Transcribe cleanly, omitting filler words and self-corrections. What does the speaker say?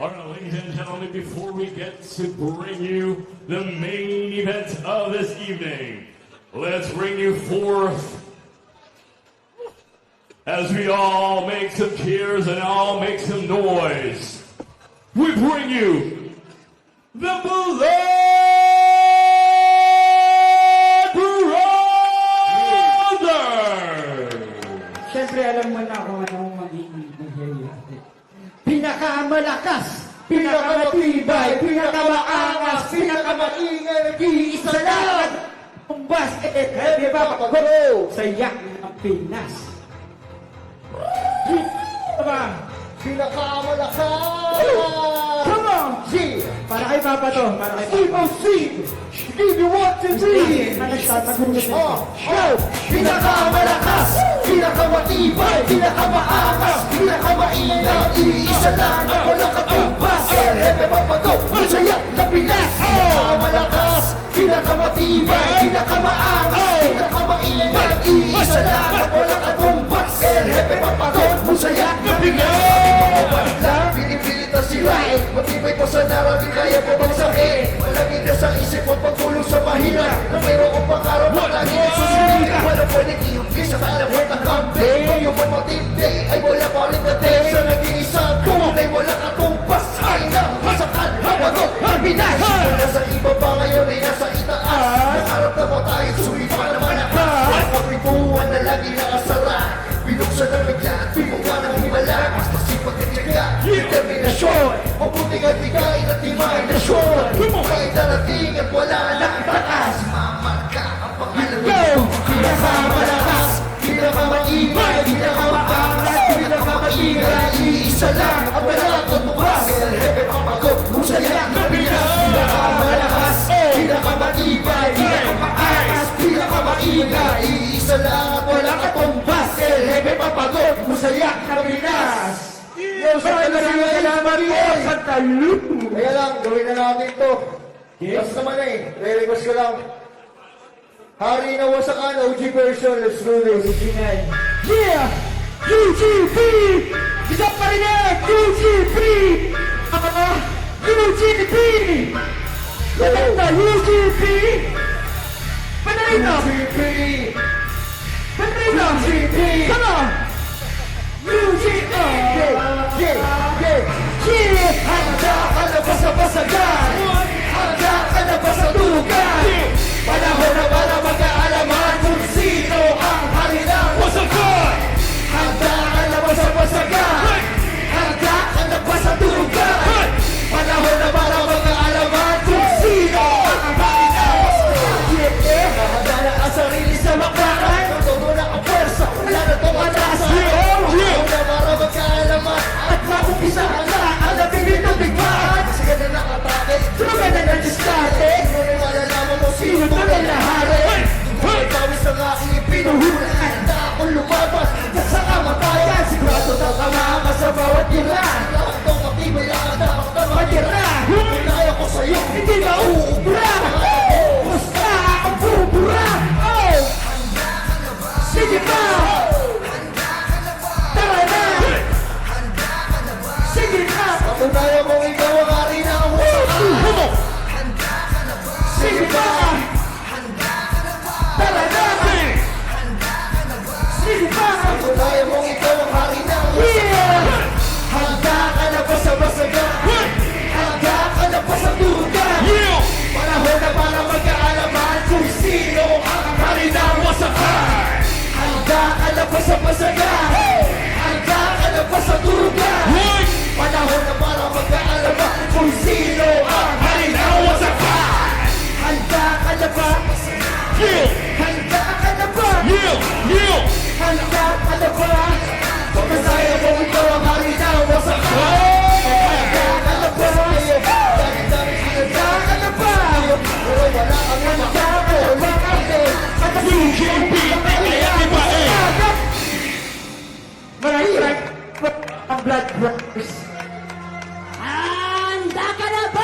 All right, ladies and gentlemen, before we get to bring you the main event of this evening, let's bring you forth as we all make some cheers and all make some noise. We bring you the Blood Brothers! Siyempre, alam mo na kung anong magiging nangyayari. Pinakamalakas, pinakamatibay, pinakamaangas, pinakamaingay, nag-iisa lang. Ang basket, di ba? Go! Sa yak ng Pinas. Diba? Pinakamalakas! Come on! G! Para kay Papa to. Para kay Papa. C! Give me 1, 2, 3! Nagtatagulit Oh! Go! Pinakamalakas! Pinakamatibay! Pinakamaangas! Pinakamainang! Iisa lang ang walang katumbas! Hepe papago! Masaya na Pinas! Pinakamalakas! Pinakamatibay! Pinakamaangas! Pinakamainang! Iisa lang ang walang katumbas! Hepe papago! Masaya na Pinas! Pinipilit na sila matibay pa sa narating kaya pa bang sakit. Malagin na sa isip mo pagtulong sa mahina na mayroong pangarap at lagi na susunod. Wala pwedeng iumpis sa kalawat ng kampi. Kung yung matindi ay wala pa rin natin sa nag-iisa tunay wala katumpas. Ay na masakal hawagot ang Pinas. Wala sa iba pa ngayon ay nasa itaas. Nangarap na mo tayo sumipa na malakas. Ang kapipuan na lagi nakasara. Binuksan ng bigla at pinuha ng himala. Basta sipag at tiyaga, determinasyon. Mabuting at bigay na timay na syon. Kahit narating at wala na takas. Mamarka ang pangalan mo. Pinakamalakas, pinakamaingay, pinakamaangas, pinakamaingay. Iisa lang ang walang katumbas. Hepe papagot, musaya na Pinas. Pinakamalakas, pinakamatibay, pinakamaangas, pinakamaingay. Iisa lang ang walang katumbas. Hepe papagot, musaya na Pinas. Maraming salamat po sa talo. Kaya lang, gawin na natin ito. Yes naman re-request ko lang. Hari na Wasakan, OG version, let's do this. Yeah! UGP! Isa pa rin yan! UGP! UGP! Maganda, UGP! Panay na! UGP! Panay na! UGP! Come on! UGP! Yeah! Handa ka na ba sa basagan? Handa ka na ba sa tulugan? Panahon na para magkaalaman kung sino ang hari ng Wasakan. Handa ka na ba sa basagan? Handa ka na ba sa tulugan? Panahon na para magkaalaman kung sino ang hari ng Wasakan. Handa na ang sarili sa makakan. Todo na ang pwersa, wala na itong atasan. Panahon na para magkaalaman at makumpisahan na ang nabigit ng bigmaan. Kasi ka na nakatake, sino ka na nag-diskate? Sino na malalaman mo sino tunay na hari? May pawis ang aking ipinuhulan. Handa akong lumabas na sa kamatayan. Sigurado na kamama sa bawat tira. Lahat ng matibay ang dapat na matira. Kung kaya ko sa'yo, hindi na uubra. Basta ang bubura. Oh! Sige pa! Tara na! Sige na! Patunayan mong ikaw ang hari na ang Wasakan. Sige pa! Tara na! Sige pa! Patunayan mong ikaw ang hari na ang Wasakan. Handa ka na ba sa basagan? Handa ka na ba sa tulugan? Panahon na para magkaalaman kung sino ang hari ng Wasakan. Handa ka na ba sa basagan? Handa ka na ba sa tulugan? Panahon na para magkaalaman kung sino ang hari ng Wasakan. Handa ka na ba? Handa ka na ba? Handa ka na ba? Pagkasaya mo ikaw ang hari ng Wasakan. Handa ka na ba? Handa ka na ba? Pero wala kang handa ko. UGP! Maraming ang Blood Brothers. Handa ka na ba?